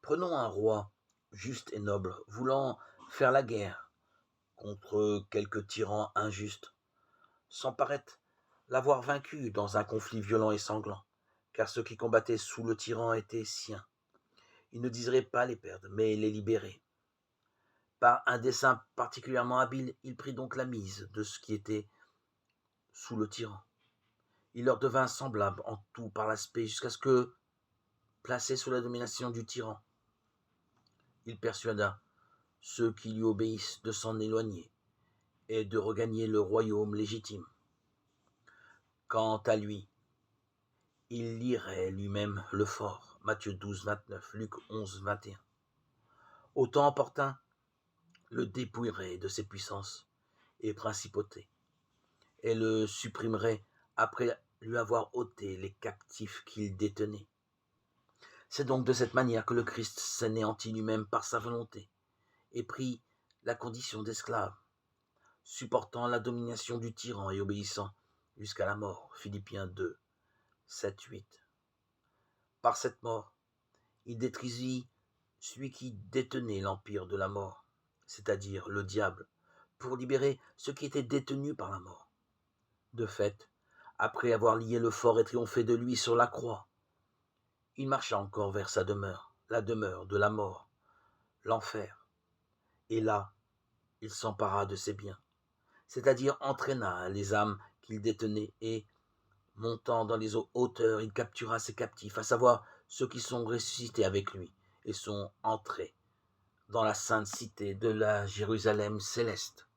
Prenons un roi juste et noble, voulant faire la guerre contre quelque tyran injuste, sans paraître l'avoir vaincu dans un conflit violent et sanglant, car ceux qui combattaient sous le tyran étaient siens. Il ne désirait pas les perdre, mais les libérer. Par un dessein particulièrement habile, il prit donc la mise de ce qui était sous le tyran. Il leur devint semblable en tout par l'aspect, jusqu'à ce que, placé sous la domination du tyran, il persuada ceux qui lui obéissent de s'en éloigner et de regagner le royaume légitime. Quant à lui, il lirait lui-même le fort. Matthieu 12, 29, Luc 11, 21. Au temps opportun, le dépouillerait de ses puissances et principautés, et le supprimerait après lui avoir ôté les captifs qu'il détenait. C'est donc de cette manière que le Christ s'anéantit lui-même par sa volonté et prit la condition d'esclave, supportant la domination du tyran et obéissant jusqu'à la mort. Philippiens 2, 7, 8. Par cette mort, il détruisit celui qui détenait l'empire de la mort, c'est-à-dire le diable, pour libérer ceux qui étaient détenus par la mort. De fait, après avoir lié le fort et triomphé de lui sur la croix, il marcha encore vers sa demeure, la demeure de la mort, l'enfer. Et là, il s'empara de ses biens, c'est-à-dire entraîna les âmes qu'il détenait et, montant dans les hauteurs, il captura ses captifs, à savoir ceux qui sont ressuscités avec lui et sont entrés dans la sainte cité de la Jérusalem céleste.